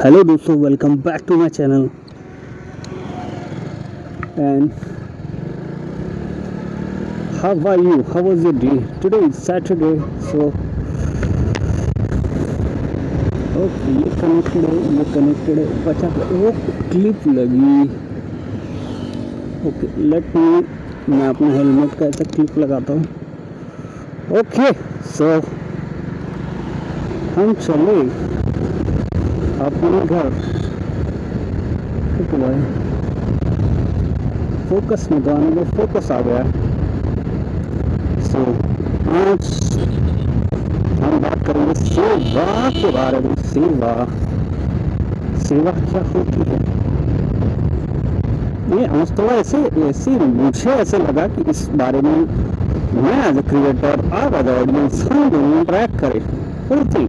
Hello दोस्तों, welcome back to my channel. And how are you, how was your day? Today is Saturday, so okay, ये connected है। बचा वो clip लगी। Okay, let me, मैं अपने हेलमेट का ऐसा क्लिप लगाता हूँ। ओके, सो हम चले अपने घर। ओके भाई, फोकस में, गाने में फोकस आ गया। सो आज हम बात करेंगे सेवा के बारे में। सेवा क्या होती है? ये आज थोड़ा ऐसे मुझे ऐसे लगा कि इस बारे में मैं एज ए क्रिएटर और एज ऑडियंस हम दोनों इंटरेक्ट करें। थी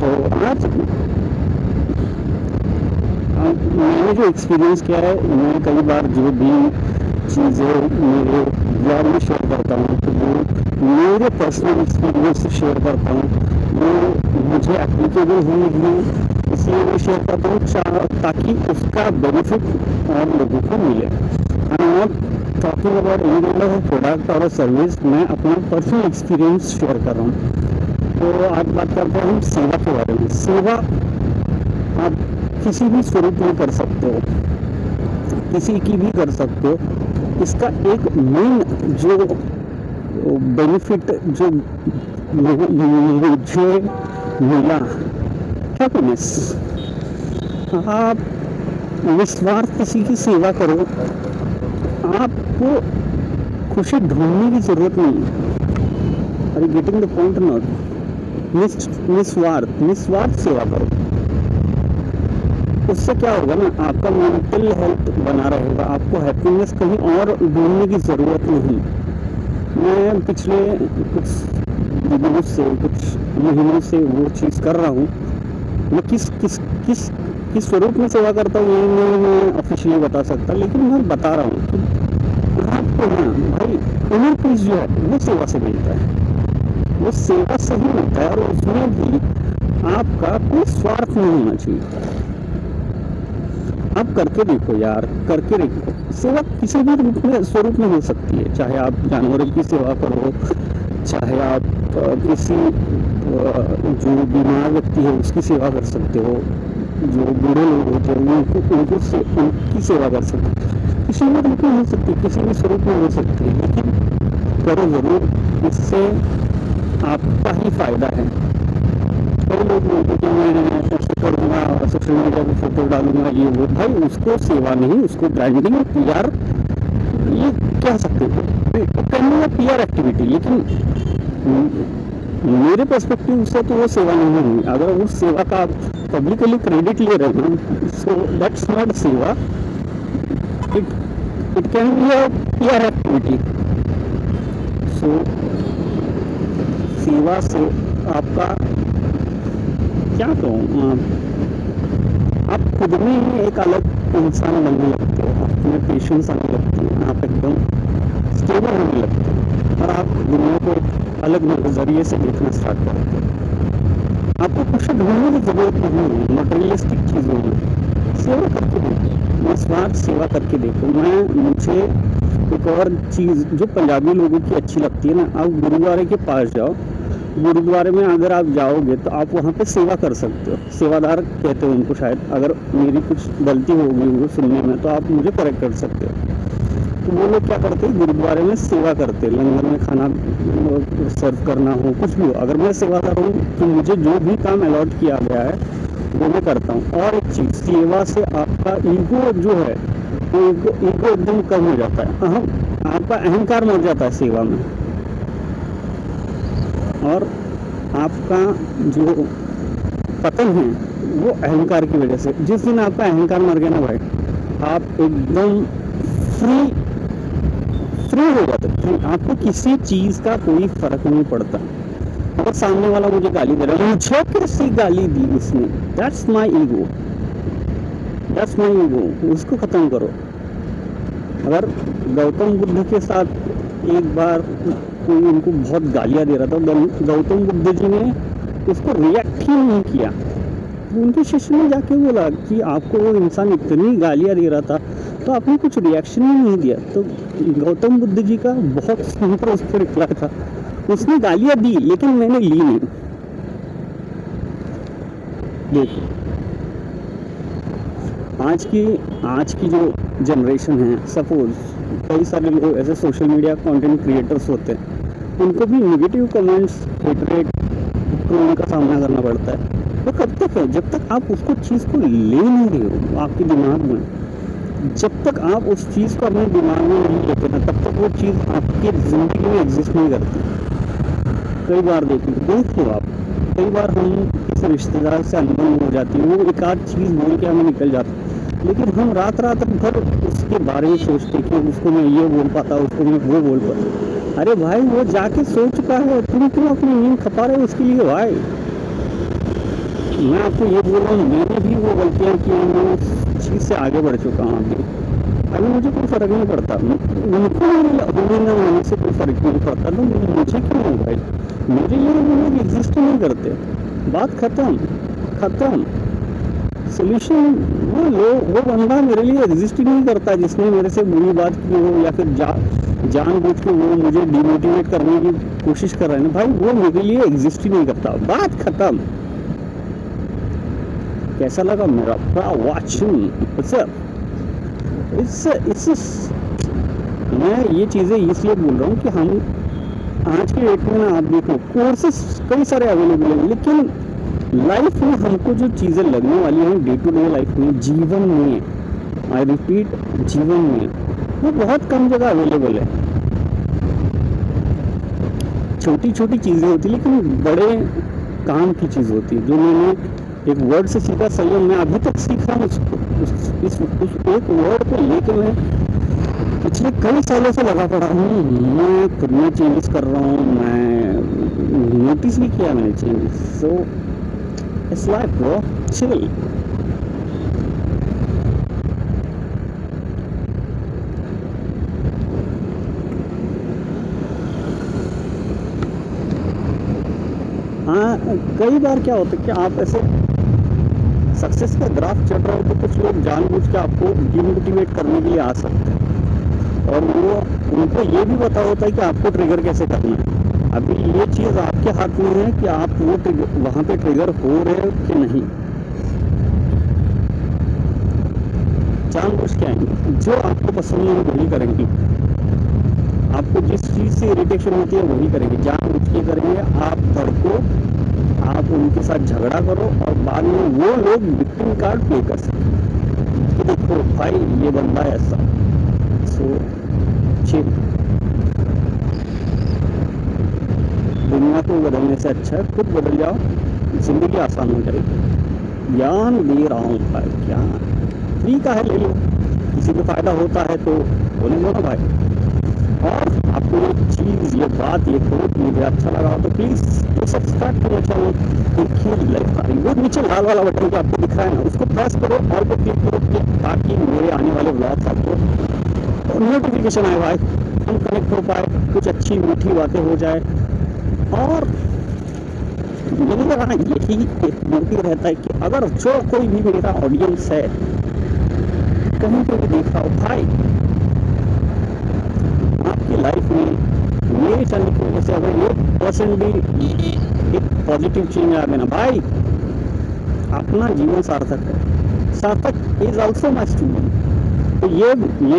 तो आज मैंने जो एक्सपीरियंस किया है, मैं कई बार जो भी चीज़ें मेरे ब्लॉग में शेयर करता हूँ, तो वो मेरे पर्सनल एक्सपीरियंस से शेयर करता हूँ, वो मुझे एप्लीकेबल होंगी, इसलिए मैं शेयर करता हूँ ताकि उसका बेनिफिट और लोगों को मिले। I am not talking about any kind of product और सर्विस, मैं अपना पर्सनल एक्सपीरियंस शेयर कर रहा हूँ। तो आज बात करते हैं हम सेवा के बारे में। सेवा आप किसी भी स्वरूप में कर सकते हो, किसी की भी कर सकते हो। इसका एक मेन जो बेनिफिट जो मुझे मिला, हैप्पीनेस। आप निस्वार्थ किसी की सेवा करो, आपको खुशी ढूंढने की जरूरत नहीं। Are you getting the point not? निस्वार्थ सेवा करो। उससे क्या होगा ना, आपका मेंटल हेल्थ बना रहेगा, आपको हैप्पीनेस कहीं और ढूंढने की ज़रूरत नहीं। मैं पिछले कुछ दिनों से, कुछ महीनों से वो चीज़ कर रहा हूँ। मैं किस स्वरूप में सेवा करता हूँ ये मैं ऑफिशियली बता सकता, लेकिन मैं बता रहा हूँ कि आपको ना भाई इनर पीस जो है वो सेवा से मिलता है, वो सेवा से ही मिलता है। और उसमें भी आपका कोई स्वार्थ नहीं होना चाहिए। आप करके देखो यार, करके देखो। सेवा किसी भी रूप में, स्वरूप में हो सकती है। चाहे आप जानवरों की सेवा करो, चाहे आप किसी जो बीमार व्यक्ति है उसकी सेवा कर सकते हो, जो बूढ़े लोग होते हैं उनकी सेवा कर सकते हो। किसी भी रूप में हो सकती है, किसी भी स्वरूप में हो सकती है, लेकिन करो जरूर, इससे आपका ही फायदा है। कई लोग बोलते हैं कि मैं ऐसे करूँगा, सोशल मीडिया पे फोटो डालूंगा, ये वो। भाई उसको सेवा नहीं, उसको ब्रांडिंग, पीआर, ये कह सकते हो, करना पीआर एक्टिविटी। लेकिन मेरे पर्सपेक्टिव से तो वो सेवा नहीं हुई। अगर उस सेवा का आप पब्लिकली क्रेडिट ले रहे हैं, सो दैट्स नॉट सेवा, it can be a PR activity. So सेवा से आपका क्या कहूँ, आप खुद में ही एक अलग इंसान बनने लगते हो, आपमें पेशेंस आने लगती है, आप एकदम स्टेबल होने लगते हो और आप दुनिया को एक अलग नजरिए से देखना स्टार्ट करते हो। आपको कुछ ढूंढने की जरूरत नहीं है मटेरियलिस्टिक चीज़ों में। सेवा करके देखो, निस्वार्थ सेवा करके देखो। मुझे एक और चीज़ जो पंजाबी लोगों की अच्छी लगती है ना, आप गुरुद्वारे के पास जाओ। गुरुद्वारे में अगर आप जाओगे तो आप वहाँ पे सेवा कर सकते हो। सेवादार कहते हो उनको शायद, अगर मेरी कुछ गलती हो गई हो सुनने में तो आप मुझे करेक्ट कर सकते हो। तो वो लोग क्या करते हैं, गुरुद्वारे में सेवा करते हैं, लंगर में खाना सर्व करना हो, कुछ भी हो। अगर मैं सेवादार हूँ तो मुझे जो भी काम अलॉट किया गया है वो मैं करता हूँ। और एक चीज़, सेवा से आपका ईगो जो है, ईगो एकदम कम हो जाता है, आपका अहंकार मर जाता है सेवा में। और आपका जो पतन है वो अहंकार की वजह से। जिस दिन आपका अहंकार मर गया ना भाई, आप एकदम फ्री हो जाते। आपको किसी चीज़ का कोई फर्क नहीं पड़ता। अगर सामने वाला मुझे गाली दे रहा है, मुझे कैसी गाली दी उसने, that's my ego, that's my ego, उसको ख़त्म करो। अगर गौतम बुद्ध के साथ एक बार कोई उनको बहुत गालियाँ दे रहा था, गौतम बुद्ध जी ने उसको रिएक्ट ही नहीं किया, तो उनके शिष्य ने जाके बोला कि आपको वो इंसान इतनी गालियाँ दे रहा था तो आपने कुछ रिएक्शन ही नहीं दिया। तो गौतम बुद्ध जी का बहुत सिंपल उस पर रिप्लाई था, उसने गालियाँ दी लेकिन मैंने ली नहीं। देखो आज की जो जनरेशन है, सपोज कई सारे लोग ऐसे सोशल मीडिया कंटेंट क्रिएटर्स होते हैं, उनको भी नेगेटिव कमेंट्स, हेटरेट, ट्रोल का सामना करना पड़ता है। तो कब तक है? जब तक आप उसको चीज़ को ले नहीं रहे हो आपके दिमाग में, जब तक आप उस चीज़ को अपने दिमाग में नहीं लेते ना, तब तक वो चीज़ आपकी ज़िंदगी में एग्जिस्ट नहीं करती। कई बार देख लो आप, कई बार हम किसी रिश्तेदार से अनबन हो जाती है, वो एक आध चीज़ बोल के हमें निकल जाता है, लेकिन हम रात भर उसके बारे में सोचते कि उसको मैं ये बोल पाता, उसको मैं वो बोल पाता। अरे भाई वो जाके सो चुका है, तुम क्यों अपनी नींद खपा रहे हो उसके लिए? भाई मैं आपको ये बोल रहा हूँ, मैंने भी वो गलतियाँ की हैं, मैं उस चीज़ से आगे बढ़ चुका हूँ। अभी मुझे कोई फ़र्क नहीं पड़ता, उनको होने ना होने से कोई फ़र्क नहीं पड़ता, तो मुझे क्यों है भाई? मेरे लिए वो लोग एग्जिस्ट नहीं करते, बात ख़त्म। सोल्यूशन वो बंदा मेरे लिए एग्जिस्ट ही नहीं करता जिसने मेरे से बुरी बात की हो या फिर जानबूझ के वो मुझे डिमोटिवेट करने की कोशिश कर रहा है ना भाई, वो मेरे लिए एग्जिस्ट ही नहीं करता, बात ख़त्म। कैसा लगा मेरा वाचिंग? मैं ये चीज़ें इसलिए बोल रहा हूँ कि हम आज के डेट में ना, आप देखो कोर्सेस कई सारे अवेलेबल हैं, लेकिन लाइफ में हमको जो चीज़ें लगने वाली हैं डे टू डे लाइफ में, जीवन में, आई रिपीट जीवन में, वो बहुत कम जगह अवेलेबल है। छोटी छोटी चीज़ें होती लेकिन बड़े काम की चीज़ होती है। जो मैंने एक वर्ड से सीखा, संयम, मैं अभी तक सीख रहा हूँ उस एक वर्ड को लेकर मैं पिछले कई सालों से लगा पड़ा हूँ। मैं खुद में चेंजेस कर रहा हूँ, मैं नोटिस भी किया मैंने changes. So it's life bro, chill. हाँ, कई बार क्या होता है कि आप ऐसे सक्सेस का ग्राफ चढ़ रहा हो तो कुछ लोग जानबूझ के आपको डिमोटिवेट करने के लिए आ सकते हैं, और वो उनको ये भी पता होता है कि आपको ट्रिगर कैसे करना है। अभी ये चीज़ आपके हाथ में है कि आप वो वहाँ पे ट्रिगर हो रहे हो कि नहीं। जानबूझ के आएंगे, जो आपको पसंद है वही करेंगे, आपको जिस चीज़ से इरिटेशन होती है वही करेंगे, जानबूझ के करेंगे। आप भड़को, आप उनके साथ झगड़ा करो और बाद में वो लोग विक्टिम कार्ड प्ले कर सकते कि देखो भाई ये बंदा ऐसा। So chill. दुनिया को बदलने से अच्छा है खुद बदल जाओ, जिंदगी आसान हो जाएगी। ज्ञान दे रहा हूँ भाई, ज्ञान फ्री का है, ले लो। किसी को फायदा होता है तो बोले लो ना भाई। और आपको ये चीज़, ये बात, ये कोट मुझे अच्छा लगा तो प्लीज़ सब्सक्राइब करना चाहिए। देखिए लाइफ आ रही, वो नीचे लाल वाला बटन जो आपको दिख रहा है ना, उसको प्रेस करो, ऑल पे क्लिक करो ताकि मेरे आने वाले ब्लॉग्स आपको नोटिफिकेशन आए भाई, हम कनेक्ट हो पाए, कुछ अच्छी मीठी बातें हो जाए। और मेरा यही एक मोटिव रहता है कि अगर जो कोई भी मेरा ऑडियंस है कहीं पे भी देख रहा हो भाई, आपकी लाइफ में मेरे चैनल की वजह से अगर 1% भी एक पॉजिटिव चेंज आ गया ना भाई, अपना जीवन सार्थक है। सार्थक इज ऑल्सो माई स्टूडेंट। तो ये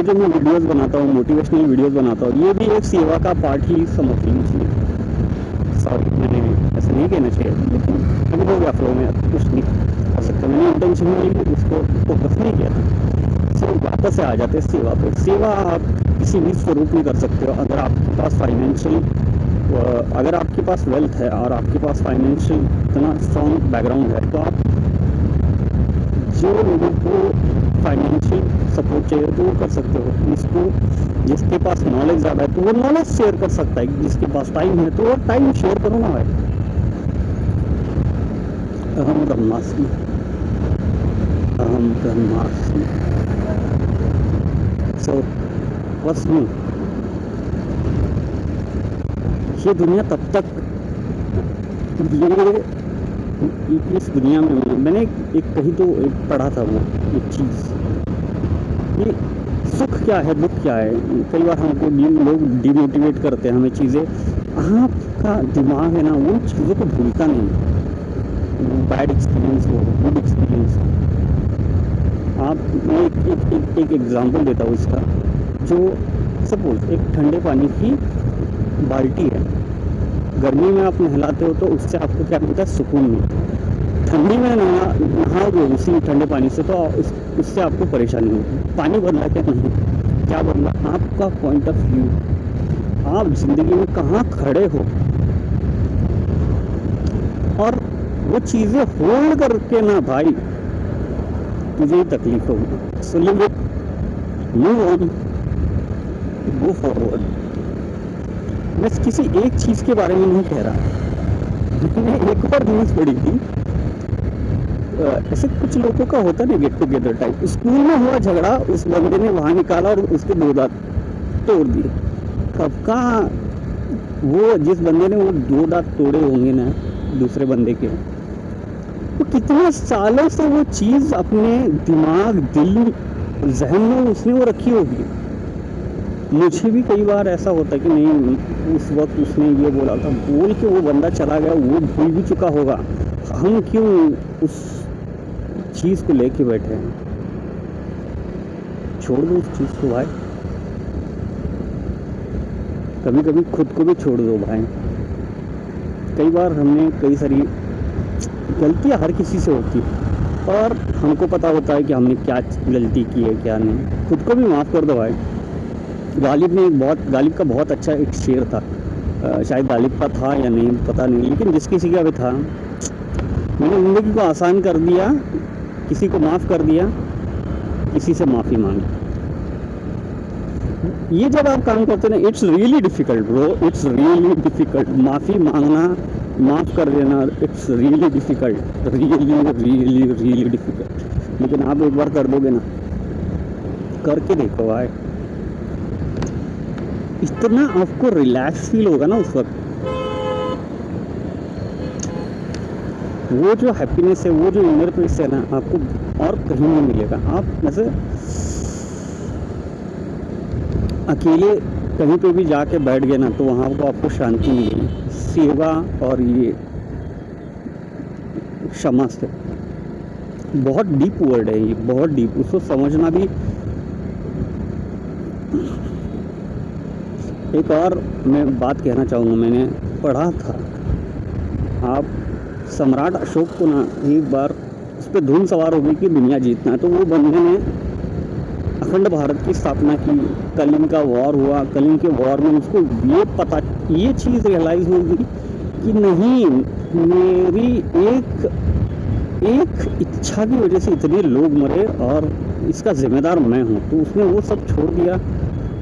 जो मैं वीडियोस बनाता हूँ, मोटिवेशनल वीडियोस बनाता हूँ, ये भी एक सेवा का पार्ट ही समझ लीजिए। सॉरी, मैंने ऐसा नहीं कहना चाहिए, लेकिन अभी हो गया फ्लो में, कुछ नहीं कर सकता। मैंने इंटेंशनली उसको फोकस नहीं किया था। सिर्फ वापस से आ जाते सेवा पे। सेवा आप किसी भी स्वरूप में कर सकते हो। अगर आपके पास अगर आपके पास वेल्थ है और आपके पास फाइनेंशियल इतना स्ट्रॉन्ग बैकग्राउंड है, तो आप जो लोगों को फाइनेंशियल सपोर्ट चाहिए तो वो कर सकते हो। जिसके पास नॉलेज ज़्यादा है तो वो नॉलेज शेयर कर सकता है, जिसके पास टाइम है तो वो टाइम शेयर करो ना भाई। अहम ब्रह्मास्मि, अहम ब्रह्मास्मि। So what's new? ये दुनिया तब तक, ये इस दुनिया में मैंने एक कहीं तो एक पढ़ा था वो एक चीज़, ये सुख क्या है दुख क्या है। कई बार हमको लोग डिमोटिवेट करते हैं हमें चीज़ें। आपका दिमाग है ना उन चीज़ों को भूलता नहीं, बैड एक्सपीरियंस हो गुड एक्सपीरियंस हो। आप मैं एक एग्जांपल देता हूँ इसका। जो सपोज एक ठंडे पानी की बाल्टी है, गर्मी में आप नहलाते हो तो उससे आपको क्या मिलता है, सुकून मिलता है। ठंडी में नहाओगे उसी ठंडे पानी से तो उससे आपको परेशानी होगी। पानी बदला क्या, नहीं, क्या बदला, आपका पॉइंट ऑफ व्यू, आप जिंदगी में कहाँ खड़े हो। और वो चीज़ें होल्ड करके ना भाई तुझे ही तकलीफ होगी। So live it, move on, go forward. मैं किसी एक चीज़ के बारे में नहीं कह रहा। मैंने एक और न्यूज़ पढ़ी थी, ऐसे कुछ लोगों का होता है ना गेट टुगेदर टाइप, स्कूल में हुआ झगड़ा, उस बंदे ने वहाँ निकाला और उसके 2 दांत तोड़ दिए। कब का वो जिस बंदे ने वो 2 दांत तोड़े होंगे ना दूसरे बंदे के, वो कितने सालों से वो चीज़ अपने दिमाग दिल जहन में उसने वो रखी होगी। मुझे भी कई बार ऐसा होता है कि नहीं उस वक्त उसने ये बोला था, बोल के वो बंदा चला गया, वो भूल भी चुका होगा, हम क्यों उस चीज़ को लेके बैठे हैं। छोड़ दो उस चीज़ को भाई, कभी कभी खुद को भी छोड़ दो भाई। कई बार हमने कई सारी गलतियां हर किसी से होती और हमको पता होता है कि हमने क्या गलती की है क्या नहीं। खुद को भी माफ़ कर दो भाई। गालिब का बहुत अच्छा एक शेर था, शायद गालिब का था या नहीं पता नहीं, लेकिन जिस किसी का भी था, मैंने ज़िंदगी को आसान कर दिया, किसी को माफ़ कर दिया, किसी से माफ़ी मांगी। ये जब आप काम करते हैं ना, it's really difficult bro, it's really difficult. माफ़ी मांगना, माफ़ कर देना, it's really difficult, really difficult. लेकिन आप एक बार कर दोगे ना, करके देखो भाई, इतना आपको रिलैक्स फील होगा ना उस वक्त। वो जो हैप्पीनेस है, वो जो इनर पीस है ना, आपको और कहीं नहीं मिलेगा। आप जैसे अकेले कहीं पे भी जाके बैठ गए ना, तो वहाँ को आपको शांति मिलेगी सेवा और ये क्षमा से। बहुत डीप वर्ड है ये, बहुत डीप, उसको समझना भी। एक और मैं बात कहना चाहूँगा, मैंने पढ़ा था, आप सम्राट अशोक को ना एक बार उस पर धुन सवार हो गई कि दुनिया जीतना है, तो वो बंदे ने अखंड भारत की स्थापना की। कलिंग का वॉर हुआ, कलिंग के वॉर में उसको ये चीज़ रियलाइज़ हो गई कि नहीं, मेरी एक इच्छा की वजह से इतने लोग मरे और इसका जिम्मेदार मैं हूँ। तो उसने वो सब छोड़ दिया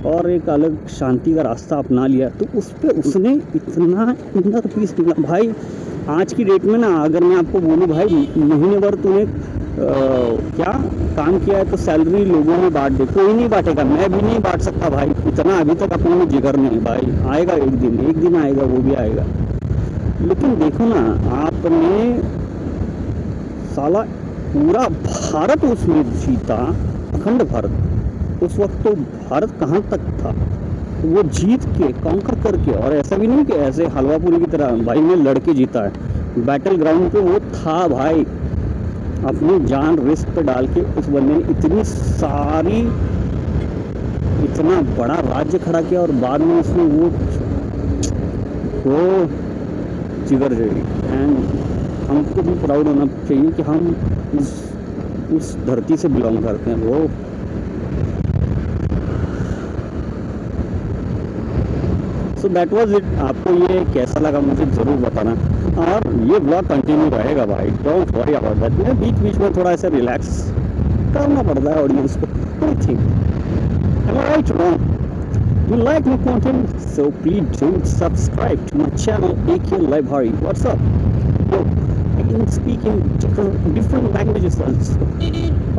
और एक अलग शांति का रास्ता अपना लिया। तो उस पर उसने इतना इनर पीस मिला भाई। आज की डेट में ना, अगर मैं आपको बोलूँ भाई, महीने भर तूने क्या काम किया है तो सैलरी लोगों में बांट दे, कोई नहीं बांटेगा, मैं भी नहीं बांट सकता भाई, इतना अभी तक अपने में जिगर नहीं भाई। आएगा एक दिन आएगा, वो भी आएगा। लेकिन देखो ना, आपने साला पूरा भारत उसमें जीता, अखंड भारत। उस वक्त तो भारत कहाँ तक था, वो जीत के कॉन्कर करके, और ऐसा भी नहीं कि ऐसे हलवा पूरी की तरह भाई मैं लड़के जीता है। बैटल ग्राउंड पे वो था भाई, अपनी जान रिस्क पे डाल के उस बंदे ने इतना बड़ा राज्य खड़ा किया और बाद में उसने वो जिगर जड़ी। एंड हमको भी प्राउड होना चाहिए कि हम उस धरती से बिलोंग करते हैं। वो सो दैट वाज इट। आपको ये कैसा लगा मुझे ज़रूर बताना, और ये ब्लॉग कंटिन्यू रहेगा भाई, डोंट वरी अबाउट दैट। मैं बीच बीच में थोड़ा ऐसा रिलैक्स करना पड़ता है ऑडियंस को, I think. Am I right or wrong? You like my content, so please do subscribe to my channel AK Live Hari. What's up? Yo, I can speak in different languages also.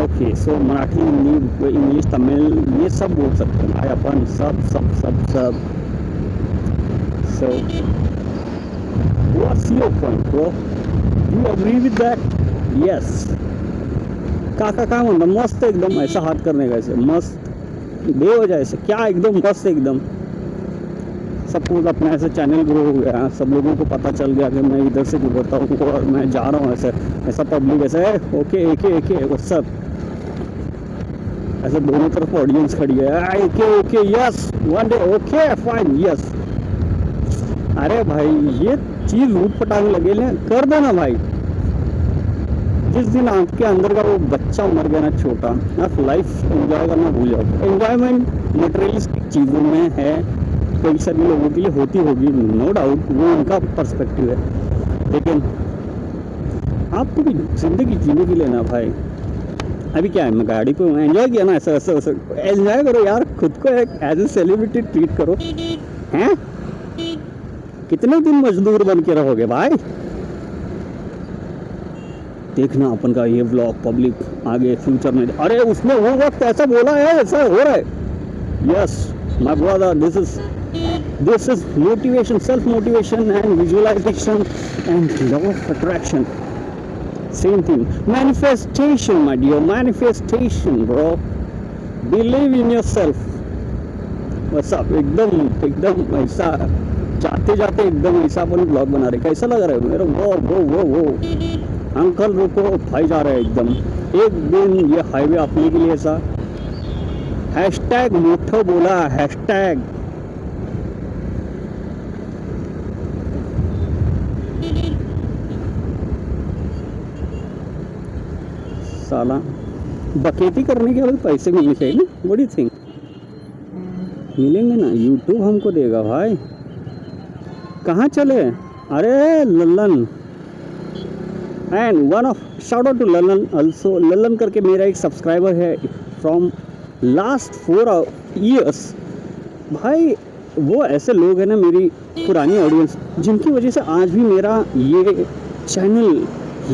Okay, so Marathi, Hindi, English, Tamil, ये सब बोल सकते हैं भाई अपन, सब। So, what's your point, bro? You agree with that? Yes. काका काय म्हणता? मस्त एकदम. ऐसा हाथ करने का, ऐसे मस्त देव जैसे. क्या एकदम मस्त एकदम. सब कुछ अपना ऐसे चैनल ग्रो हो गया, सब लोगों को पता चल गया कि मैं इधर से गुजरता हूँ और मैं जा रहा हूँ. ऐसे ऐसा पब्लिक ऐसे ओके एके एके वो सब ऐसे दोनों तरफ ऑडियंस खड़ी है. AK okay yes one day okay fine yes. अरे भाई ये चीज रूट पटाने लगे ले, कर दो ना भाई. जिस दिन आपके अंदर का वो बच्चा मर गया ना छोटा, आप लाइफ एंजॉय करना भूल जाओ. एंजॉयमेंट मटेरियलिस्टिक चीज़ों में है, कई सारे लोगों के लिए होती होगी, नो डाउट, वो उनका पर्सपेक्टिव है. लेकिन आपको भी जिंदगी जीने के लिए ना भाई, अभी क्या है, मैं गाड़ी को एंजॉय किया ना, ऐसा ऐसा ऐसा एंजॉय करो यार. खुद को एक एज ए सेलिब्रिटी ट्रीट करो. हैं कितने दिन मजदूर बन के रहोगे भाई? देखना अपन का ये व्लॉग पब्लिक आगे फ्यूचर में. अरे उसने वो वक्त ऐसा बोला है, ऐसा हो रहा है. Yes my brother, this is motivation, self motivation and visualization and law of attraction. Same thing. Manifestation my dear, manifestation bro. Believe in yourself. बस आप एकदम ऐसा जाते जाते एकदम ऐसा अपन ब्लॉग बना रहे. कैसा लग रहा है मेरा? वो अंकल रुको भाई जा रहे हैं एकदम. एक दिन ये हाईवे अपने के लिए ऐसा हैशटैग मोठो बोला, हैशटैग. साला बकेती करने के बाद पैसे मिलने चाहिए ना. What do you think? मिलेंगे ना, यूट्यूब हमको देगा भाई. कहाँ चले? अरे Lallan. And one of shout out to Lallan also. Lallan करके मेरा एक सब्सक्राइबर है फ्रॉम लास्ट 4 years. भाई वो ऐसे लोग हैं ना, मेरी पुरानी ऑडियंस, जिनकी वजह से आज भी मेरा ये चैनल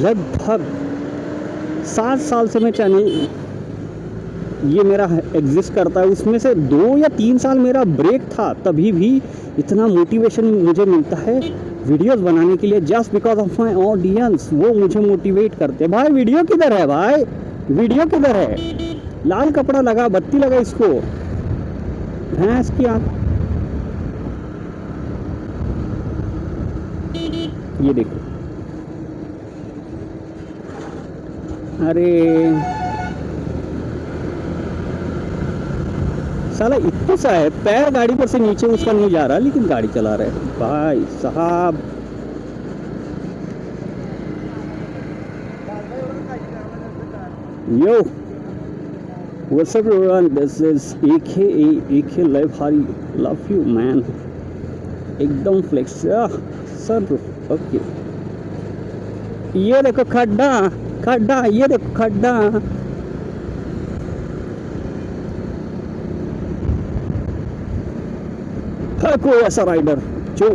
लगभग 7 साल से मैं चैनल ये मेरा एग्जिस्ट करता है. उसमें से 2 या 3 साल मेरा ब्रेक था, तभी भी इतना मोटिवेशन मुझे मिलता है वीडियोस बनाने के लिए, just because of my audience. वो मुझे मोटिवेट करते हैं. भाई वीडियो किधर है भाई? वीडियो किधर है? लाल कपड़ा लगा, बत्ती लगा इसको. भैंस की आँख. ये देखो. अरे साला इतना सा है, पैर गाड़ी पर से नीचे उसका नहीं जा रहा, लेकिन गाड़ी चला रहा है भाई साहब. Yo what's up everyone, this is AK live हारी. Love you man. एकदम फ्लेक्स सर. ओके ये देखो खड्डा खड्डा, ये देखो खड्डा. है कोई ऐसा राइडर जो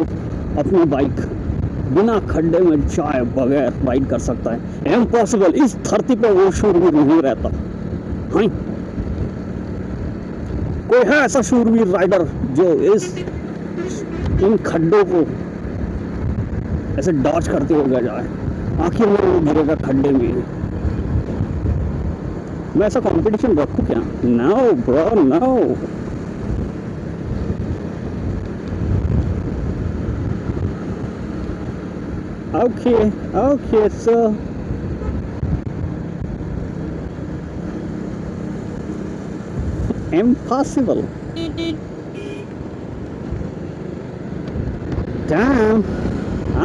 अपनी बाइक बिना खड्डे में जाए बगैर राइड कर सकता है? इम्पॉसिबल. इस धरती पर वो शूरवीर नहीं रहता. हाँ कोई है ऐसा शूरवीर राइडर जो इन खड्डों को ऐसे डॉज करते हुए जाए? आखिर में वो गिरेगा खड्डे में. मैं ऐसा कंपटीशन रखूं क्या? No bro no. Okay, so impossible. Damn,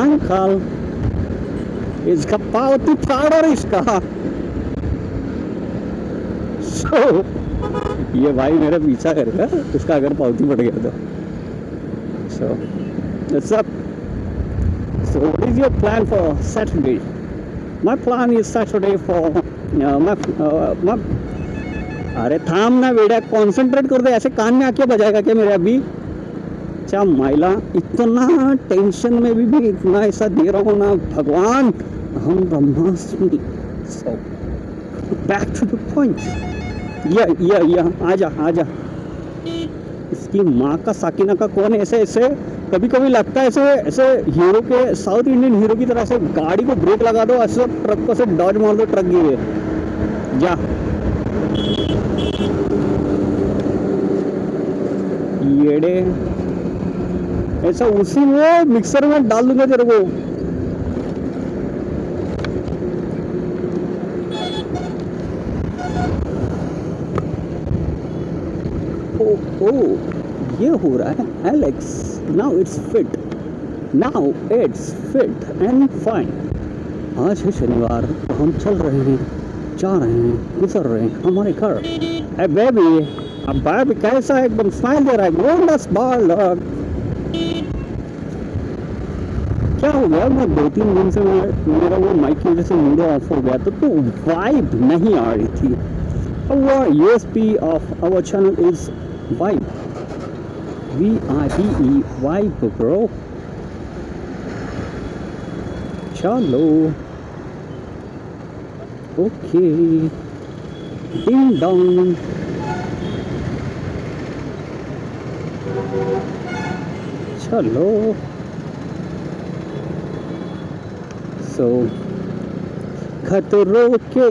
uncle, इसका पावती फाड़ो इसका. So ये भाई मेरा पीछा करेगा, उसका अगर पावती फट गया तो. So what's up? So what is your plan for Saturday? My plan is Saturday for my अरे थाम ना बेटा, कॉन्सेंट्रेट कर दे. ऐसे कान में आके बजाएगा क्या मेरे अभी? अच्छा माइला, इतना टेंशन में भी इतना ऐसा दे रहा हूँ ना भगवान. हम ब्रह्मास्मि. So back to the point. या आजा. इसकी माँ का साकिना का कौन ऐसे कभी कभी लगता है ऐसे ऐसे हीरो के, साउथ इंडियन हीरो की तरह से गाड़ी को ब्रेक लगा दो, ऐसे ट्रक को से डॉज मार दो, ट्रक गिरे जा। येड़े ऐसा उसी वो मिक्सर में डाल दूंगा तेरे को। ओ ये हो रहा है Alex, now it's fit, now it's fit and fine. आज है शनिवार, तो हम चल रहे हैं, जा रहे हैं, गुजर रहे हैं हमारे घर। ए बेबी, अब बेबी कैसा है, एकदम स्माइल दे रहा है, गोंडस बाल। क्या हो गया, मैं 2-3 दिन से मेरा वो माइक की वजह से मूड ऑफ हो गया, तो वाइब नहीं आ रही थी। Our USP of our channel is vibe. VIBE, vibe bro. चलो ओके, डिंग डोंग। चलो सो खतरों के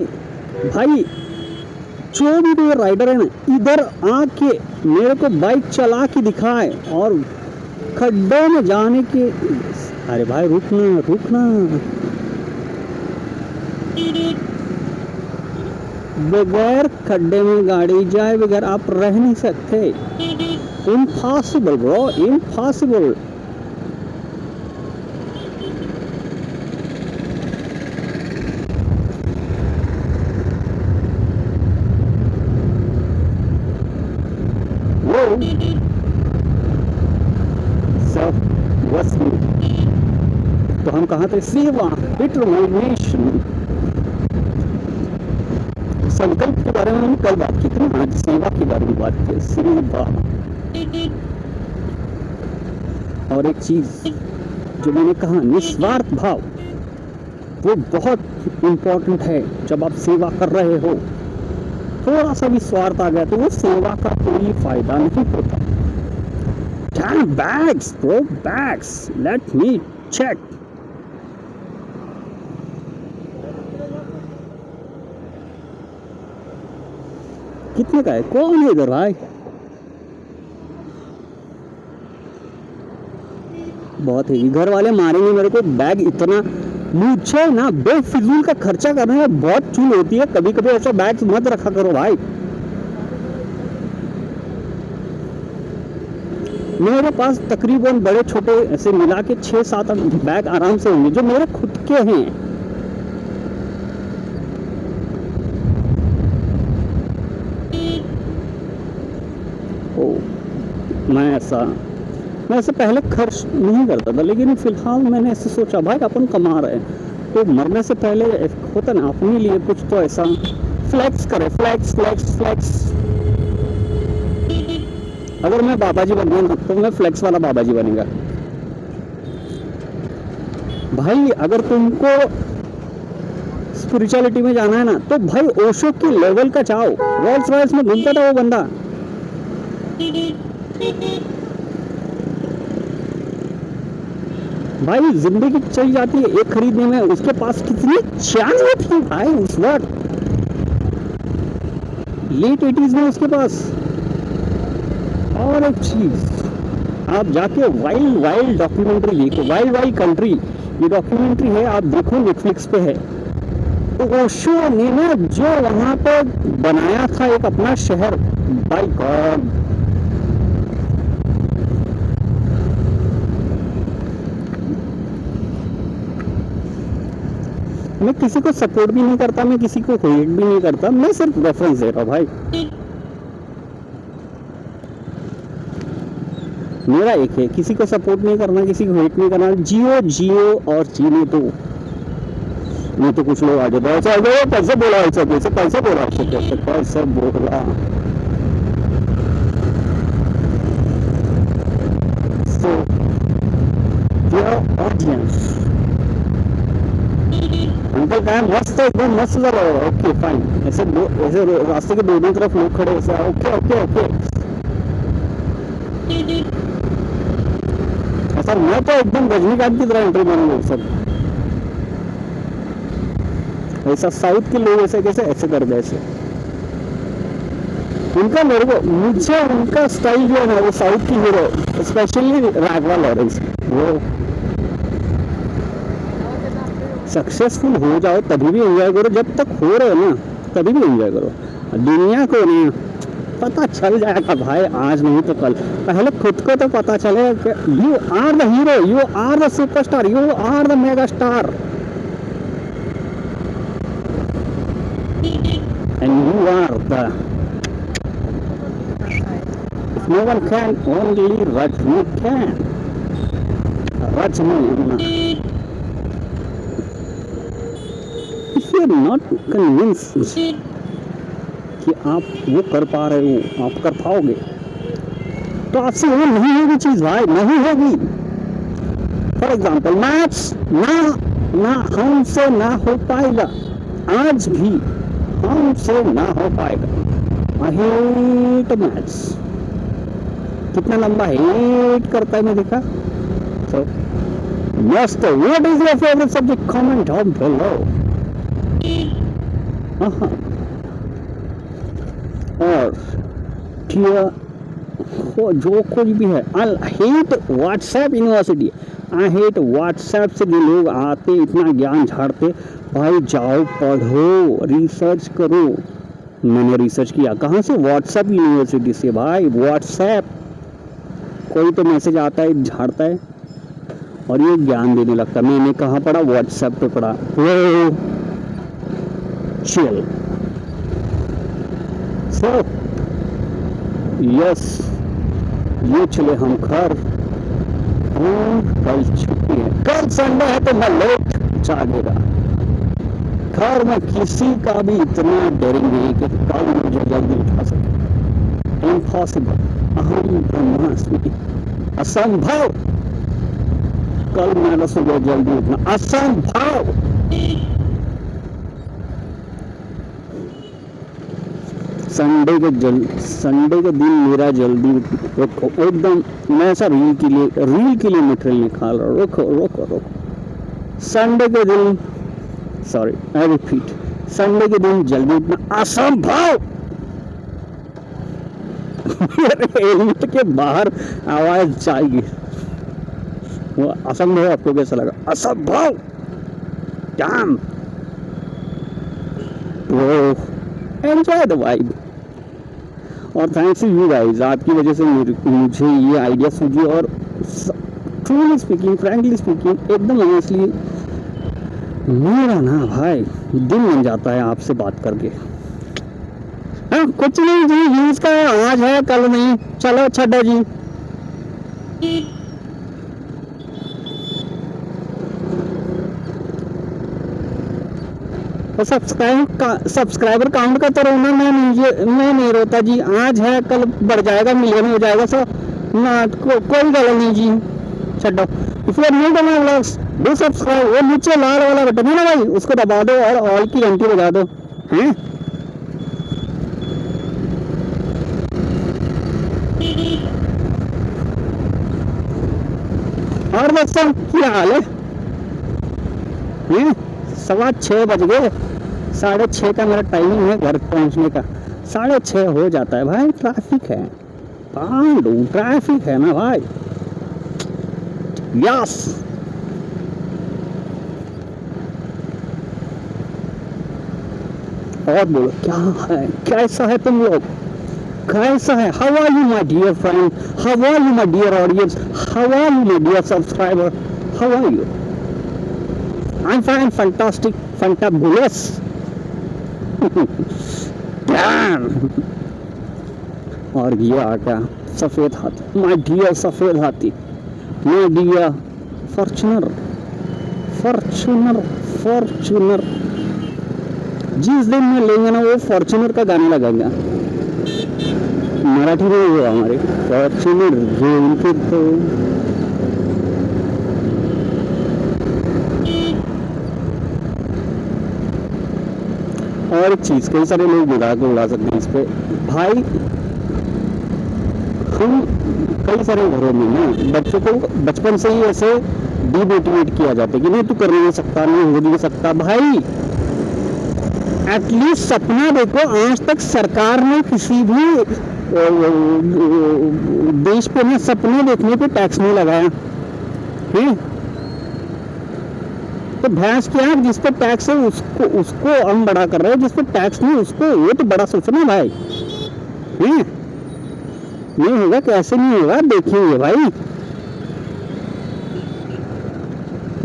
भाई, जो भी कोई राइडर है ना, इधर आके मेरे को बाइक चला के दिखाए और खड्डों में जाने के। अरे भाई रुकना रुकना, बगैर खड्डे में गाड़ी जाए बगैर आप रह नहीं सकते। Impossible bro, impossible. तो हम कहाँ थे, सेवा, डिटरमिनेशन, संकल्प के बारे में हम कल बात की थी, आज सेवा के बारे में बात की, सेवा। और एक चीज जो मैंने कहा, निस्वार्थ भाव, वो बहुत इम्पोर्टेंट है। जब आप सेवा कर रहे हो, थोड़ा सा भी स्वार्थ आ गया तो वो सेवा का कोई फायदा नहीं होता। Damn bags, bro, bags. Let me check. कितने का है, कौन है इधर भाई? बहुत ही घर वाले मारेंगे मेरे को, बैग इतना। मुझे ना बेफिजूल का खर्चा करने में बहुत चूल होती है, कभी कभी ऐसा बैग मत रखा करो भाई। मेरे पास तकरीबन बड़े छोटे ऐसे मिला के 6-7 बैग आराम से होंगे जो मेरे खुद के हैं। मैं ऐसे पहले खर्च नहीं करता था, लेकिन फिलहाल मैंने ऐसे सोचा भाई अपन कमा रहे हैं तो मरने से पहले होता ना अपने लिए कुछ तो ऐसा फ्लेक्स करे, फ्लेक्स फ्लेक्स फ्लेक्स। अगर मैं बाबा जी बन गया तो मैं फ्लेक्स वाला बाबा जी बनेगा भाई। अगर तुमको स्पिरिचुअलिटी में जाना है ना, तो भाई ओशो के लेवल का चाहो। रोल्स रॉयल्स में घूमता था वो बंदा। भाई जिंदगी चली जाती है एक खरीदने में, उसके पास कितनी चांस थी भाई उस वक्त, लेट 80s में उसके पास। और एक चीज, आप जाके वाइल्ड वाइल्ड डॉक्यूमेंट्री देखो, वाइल्ड वाइल्ड कंट्री, ये डॉक्यूमेंट्री है, आप देखो नेटफ्लिक्स पे है। तो ओशो ने ना जो वहां पर बनाया था एक अपना शहर, बाय गॉड। मैं किसी को सपोर्ट भी नहीं करता, मैं किसी को हेट भी नहीं करता, मैं सिर्फ रेफरेंस दे रहा हूँ भाई। मेरा एक है, किसी को सपोर्ट नहीं करना, किसी को हेट नहीं करना, जियो जियो और जीने दो। नहीं तो कुछ लोग आ जाते हैं, कैसे बोला ऐसा, कैसे बोला, कैसे बोला। So, dear audience, अंकल का है मस्त है, एकदम मस्त लग रहा है। ओके फाइन, ऐसे रास्ते के दोनों तरफ लोग खड़े ऐसे। ओके ओके ओके और मैं तो एकदम रजनीकांत की तरह एंट्री मारूंगा सब। ऐसा साउथ के लोग ऐसे कैसे ऐसे कर दे ऐसे, उनका मेरे को मुझे उनका स्टाइल जो है ना वो साउथ की हीरो स्पेशली राघवा लॉरेंस, वो सक्सेसफुल हो जाओ तभी भी एंजॉय करो, जब तक हो रहे हो ना तभी भी एंजॉय करो। दुनिया को नहीं पता चल जाएगा भाई, आज नहीं तो कल, पहले खुद को तो पता चले कि you are the hero, you are the superstar, you are the mega star and you are the, if no one can, only Rajni can. Rajni, if you are not convinced कि आप वो कर पा रहे हो, आप कर पाओगे, तो आपसे वो नहीं होगी चीज भाई, नहीं होगी। फॉर एग्जाम्पल मैथ्स ना हमसे ना हो पाएगा, आज भी हमसे ना हो पाएगा। आई हेट मैथ्स, कितना लंबा हेट करता है मैं देखा। तो मस्त, what is your favourite subject, comment down below. और जो कुछ भी है, I hate WhatsApp university, I hate WhatsApp से जो लोग आते इतना ज्ञान झाड़ते, भाई जाओ पढ़ो रिसर्च करो। मैंने रिसर्च किया कहाँ से, व्हाट्सएप यूनिवर्सिटी से भाई। व्हाट्सएप कोई तो मैसेज आता है झाड़ता है और ये ज्ञान देने लगता। मैंने कहाँ पढ़ा, व्हाट्सएप पे पढ़ा। चिल। सो यस, ये चले हम घर, और कल छुट्टी है, कल संडे है तो मैं लेट जागेगा। घर में किसी का भी इतना डेयरिंग नहीं कि कल मुझे जल्दी उठा सके, इम्पॉसिबल, अहम ब्रह्मास्मि, असंभव। कल मेरा सुबह जल्दी उठना असंभव। संडे के दिन मेरा जल्दी रखो एकदम, मैं ऐसा रील के लिए मटेरियल निकाल रहा हूँ। रोको संडे के दिन, सॉरी आई रिपीट, संडे के दिन जल्दी उठना असंभव। मेरे हेलमेट के बाहर आवाज जाएगी, वो असंभव आपको कैसा लगा, असंभव। Dam, enjoy the vibe. और थैंक्स टू यू गाइस, आपकी वजह से मुझे ये आइडिया सूझी। और ट्रूली स्पीकिंग, फ्रैंकली स्पीकिंग, एकदम ऑनेस्टली मेरा ना भाई दिन बन जाता है आपसे बात करके। हाँ कुछ नहीं जी, यूज का आज है कल नहीं, चलो छड्डो जी। तो सब्सक्राइबर काउंट का तो रोना मैं नहीं रोता जी, आज है कल बढ़ जाएगा, मिलियन हो जाएगा। सो ना कोई गल नहीं जी, छड्डो। If you are new to my vlogs do subscribe. वो नीचे लाल वाला बटन है ना भाई, उसको दबा दो और ऑल की घंटी बजा दो हैं। और दोस्तों क्या हाल है? 6:15 बज गए, 6:30 का मेरा टाइमिंग है घर पहुंचने का। 6:30 हो जाता है भाई, ट्रैफिक है, पांडू ट्रैफिक है ना भाई। यस, और बोलो क्या है, कैसा है तुम लोग, कैसा है? How are you my dear friend, how are you my dear audience, how are you my dear subscriber, how are you? I'm fine, fantastic, fantabulous. Damn. और ये आ गया सफेद हाथी, माय डियर सफेद हाथी, माय डियर फॉर्च्यूनर। जिस दिन में लेंगे ना वो फॉर्च्यूनर का गाना लगाएंगे, मराठी में वो हमारे फॉर्च्यूनर रेल के तो। और एक चीज, कई सारे लोग मजाक उड़ा सकते हैं इस पे भाई, हम कई सारे घरों में ना बच्चों को बचपन से ही ऐसे डिमोटिवेट किया जाता है कि नहीं तू कर नहीं सकता, नहीं हो नहीं सकता। भाई एटलीस्ट सपना देखो, आज तक सरकार ने किसी भी देश पे ना सपने देखने पे टैक्स नहीं लगाया है। तो भैंस क्या है, जिस पे टैक्स है उसको उसको हम बड़ा कर रहे हैं, जिस पे टैक्स नहीं उसको वो तो बड़ा सोचना भाई है। नहीं होगा, कैसे नहीं होगा, देखेंगे भाई,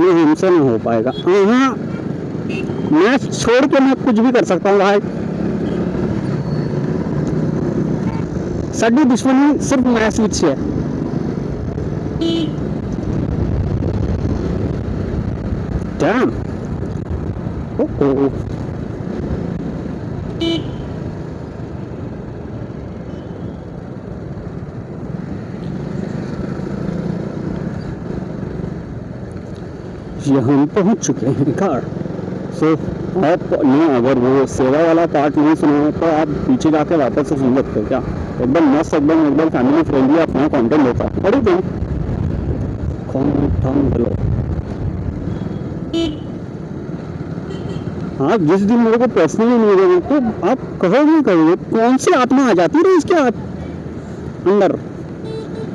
ये हमसे नहीं हो पाएगा। हाँ, मैच छोड़ के मैं कुछ भी कर सकता हूँ भाई। साडी दुश्मनी सिर्फ मैच विच है। Damn. Oh. ये हम पहुंच चुके हैं कार। सो आप ने अगर वो सेवा वाला पार्ट नहीं सुना है तो आप पीछे जाके वापस से सुन सकते हो। क्या एकदम मस्त, एकदम फैमिली फ्रेंडली अपना कंटेंट होता है। बड़ी दिन आप जिस दिन मेरे को पर्सनली मिलेंगे तो आप कहोगे कौन सी आत्मा आ जाती है इसके अंदर।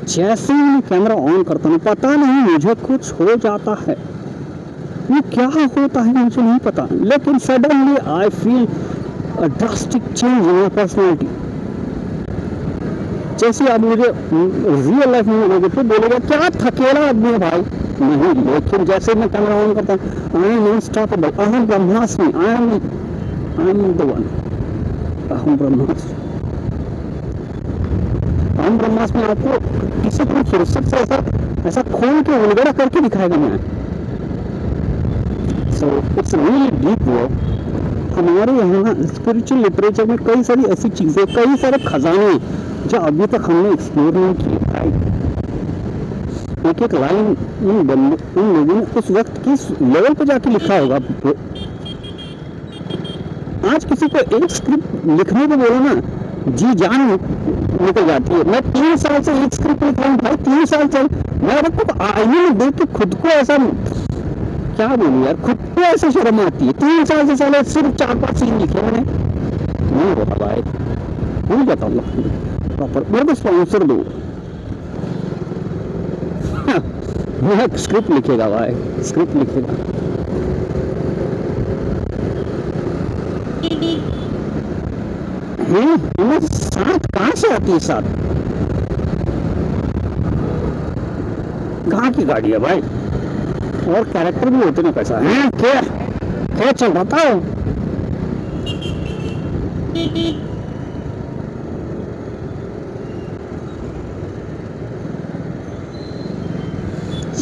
जैसे ही कैमरा ऑन करता हूँ पता नहीं मुझे कुछ हो जाता है, वो क्या होता है मुझे नहीं पता, लेकिन suddenly I feel a drastic change in my personality. जैसे आप मुझे रियल लाइफ में मिलोगे तो बोलेगा क्या थकेला आदमी है भाई, नहीं। लेकिन जैसे मैं कैमरा ऑन करता हूँ, I am unstoppable, I am ब्रह्मास्मि, आई एम द वन, अहम ब्रह्मास्मि। अहम ब्रह्मास्मि आपको किसी को फुर्सत से ऐसा खोल के उलगड़ा करके दिखाएगा मैं। So it's really deep work. हमारे यहाँ स्पिरिचुअल लिटरेचर में कई सारी ऐसी चीजें, कई सारे खजाने जो अभी तक हमने एक्सप्लोर नहीं किए। एक एक लाइन उन लोगों ने उस वक्त किस लेवल पे जाके लिखा होगा। आज किसी को एक स्क्रिप्ट लिखने को बोलो ना, जी जान निकल जाती है। मैं 3 साल से एक स्क्रिप्ट लिख रहा हूँ भाई, 3 साल से। मैं तो आईने में देख के खुद को ऐसा क्या बोलूं यार, खुद को ऐसे शर्म आती है। 3 साल से साले सिर्फ 4-5 सीन लिखे मैंने, नहीं होता भाई, भूल जाता हूँ प्रॉपर। मेरे को स्पॉन्सर दो, मैं स्क्रिप्ट लिखेगा भाई, स्क्रिप्ट लिखेगा। साथ कहाँ से आती है? साथ कहाँ की गाड़ी है भाई? और कैरेक्टर भी होते नहीं पैसा है। क्या चल रहा था?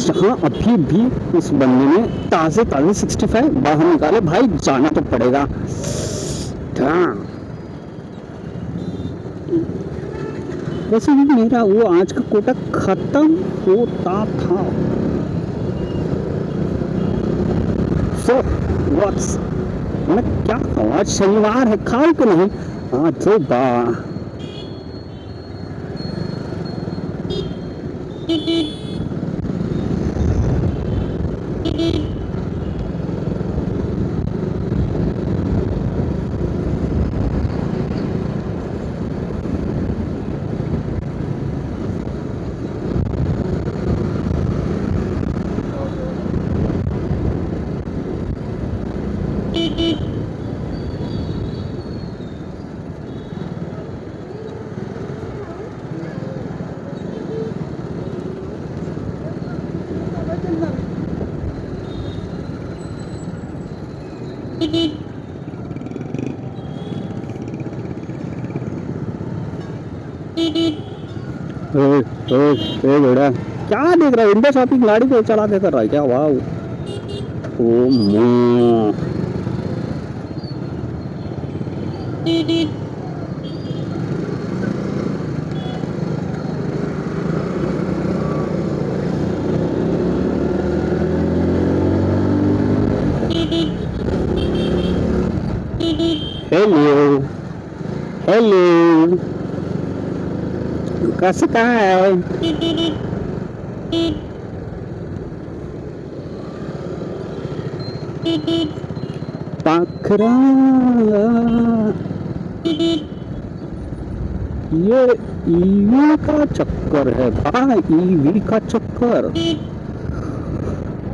यहाँ अभी भी इस बंदे ने ताजे 65 बाहर निकाले भाई, जाना तो पड़ेगा। वैसे भी मेरा वो आज का कोटा खत्म होता था। सो व्हाट्स, मैं क्या खाऊं? आज शनिवार है, खाऊं कि नहीं? हाँ तो बेड़ा क्या देख रहा है? विंडो शॉपिंग गाड़ी पे चढ़ा के कर रहा है क्या? वाह, ओ मां, हेलो हेलो, कसं काय पाखरा ये ईवी का चक्कर है भाई, ईवी का चक्कर।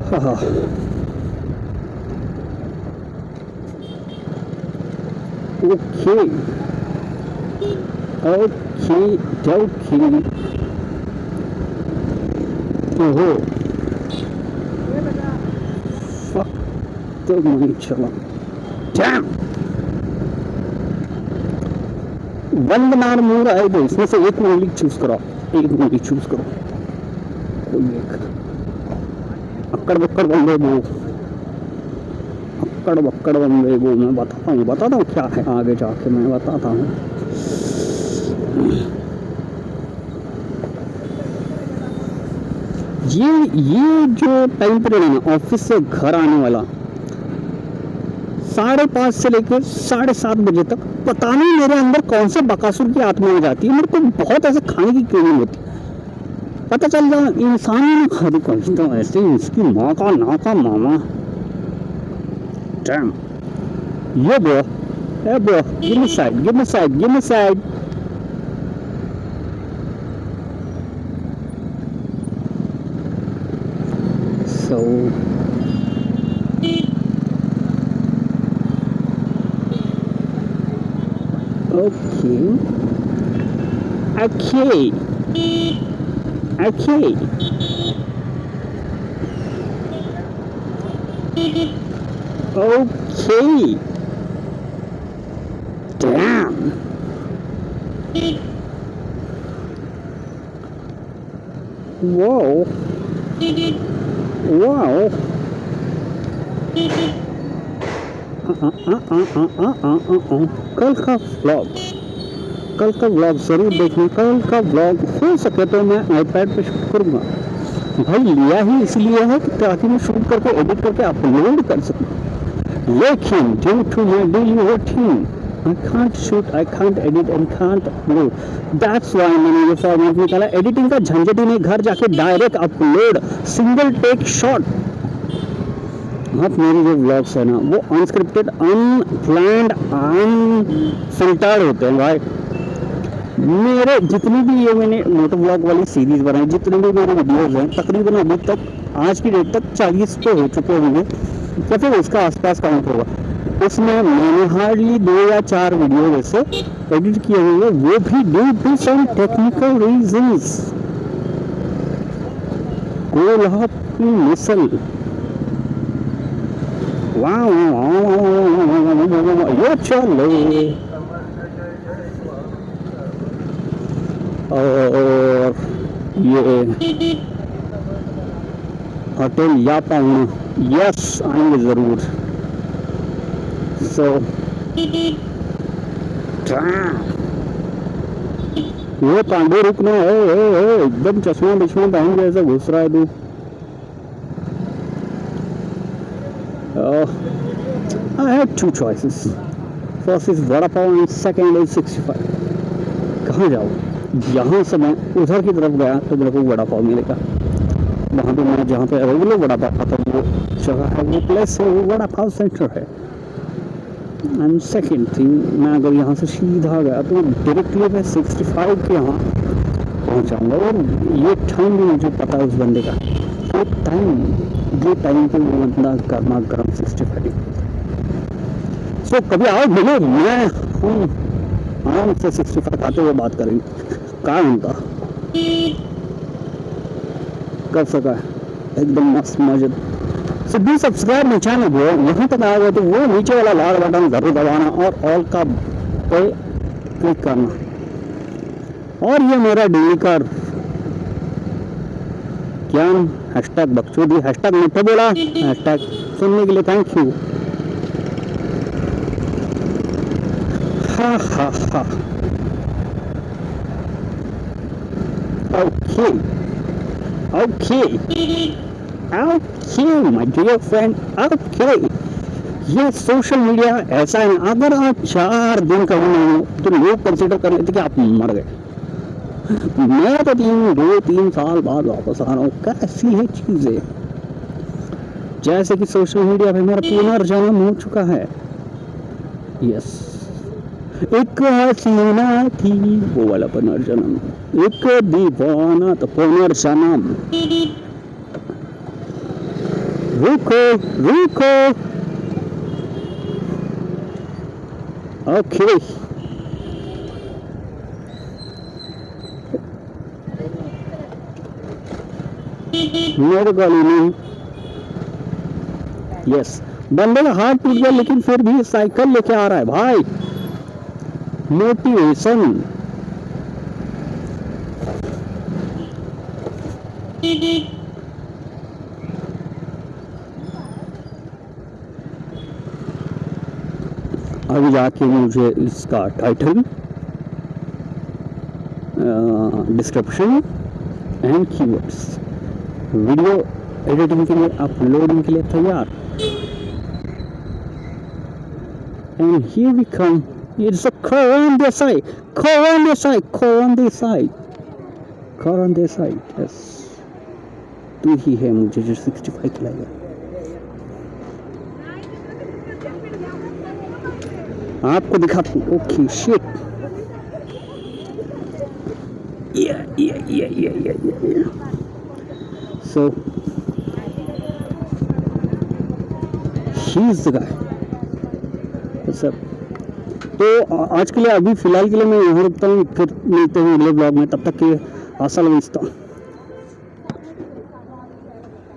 हाँ ओके ओके ओके। ओहो फक तो नहीं चला। डैम वन बनाना मूड आए तो इसमें से एक मूवी चूज करो, एक मूवी चूज करो कोई एक। अक्कड़ बक्कड़ बंदे वो, अक्कड़ बक्कड़ बंदे वो मैं बताता हूँ क्या है आगे जाके मैं बताता हूँ। ये जो टाइम पीरियड है ना ऑफिस से घर आने वाला 5:30 से लेकर 7:30 बजे तक, पता नहीं मेरे अंदर कौन से बकासुर की आत्मा आ जाती है, मेरे को बहुत ऐसे खाने की क्रेविंग होती है। पता चल जाए इंसान ही ना खा करता ऐसे इसकी माँ का ना का मामा। डैम ये bro, hey bro, give me side, give me side, give me side. So okay okay okay okay. Damn. Whoa. Wow. कल का व्लॉग जरूर देखना। कल का व्लॉग हो सके तो मैं आईपैड पे शूट करूँगा भाई, लिया ही इसलिए है कि ताकि मैं शूट करके एडिट करके अपलोड कर सकूँ, लेकिन due to my daily routine I can't shoot, I can't edit and can't upload. That's why मैंने ये फॉर्मेट निकाला। एडिटिंग का झंझट ही नहीं, घर जाके direct upload, single take shot. आप मेरी जो व्लॉग्स है ना वो अनस्क्रिप्टेड, अनप्लान्ड, अनफिल्टर्ड होते हैं भाई। मेरे जितनी भी ये मैंने मोटो व्लॉग वाली सीरीज बनाई, जितने भी मेरे वीडियोस हैं, तकरीबन अभी तक आज की डेट तक 40 तो हो चुके होंगे या फिर उसका आसपास काउंट होगा। उसमें मैंने हार्डली 2 या 4 वीडियो जैसे एडिट किए हुए हैं, वो भी due to some technical reasons. कोल्हा की मिसल, वाह ये चले। और ये होटल यापांग, यस आएंगे जरूर। सो वो कांडे रुकना है, एकदम चश्मा बिश्मा पहन के ऐसा घुस रहा है तू। I had 2 choices. First is vada pav and second is 65. कहाँ जाऊँ? यहाँ से मैं उधर की तरफ गया तो मेरे को वड़ा पाव मिलेगा। वहाँ पे मैं जहाँ पे रेगुलर वड़ा पाव खाता हूँ वो जगह है, वो प्लेस है, वो वड़ा पाव सेंटर है। एंड सेकेंड थिंग, मैं अगर यहाँ से सीधा गया तो डायरेक्टली मैं 65 के यहाँ पहुँच जाऊँगा। और ये टाइम भी मुझे पता है उस बंदे का, ये टाइम पे वो बंदा गर्मा गर्म 65। सो कभी आओ मिलो, मैं आराम से 65 खाते हुए बात करेंगे। कहाँ उनका कर सका है एकदम मस्त मजे। So do subscribe my channel bro. यहाँ तक आ गए तो वो नीचे वाला लाल बटन जरूर दबाना और ऑल का पे क्लिक करना। और ये मेरा डेली का ज्ञान हैशटैग बकचोदी, हैशटैग मिठे बोला, हैशटैग सुनने के लिए थैंक यू। हा हा हा। Okay okay okay my dear friend, okay. ये सोशल मीडिया ऐसा है, अगर आप 4 दिन कहीं नहीं हो तो लोग कंसिडर कर लेते कि आप मर गए। मैं तो 2-3 साल बाद वापस आ रहा हूँ। कैसी है चीजें, जैसे कि सोशल मीडिया पे मेरा पुनर्जन्म हो चुका है। यस, एक हसीना थी वो वाला पुनर्जन्म, एक दीवाना तो पुनर्जन्म। रुको रुको, ओके मेरे गली में। यस, बंदे का हाथ टूट गया लेकिन फिर भी साइकिल लेके आ रहा है भाई, मोटिवेशन। अभी जाके मुझे इसका title, description and keywords video editing के लिए, अपलोडिंग के लिए तैयार। And here we come, it's a Karan Desai, Karan Desai, Karan Desai, Karan Desai. Yes, तू ही है मुझे जो 65 खिलाएगा। आपको दिखाता हूँ। Okay shit, so he's the guy। सब तो आज के लिए, अभी फिलहाल के लिए मैं यहाँ रुकता हूँ, फिर मिलते हैं अगले ब्लॉग में। तब तक के हसल बेचता हूँ।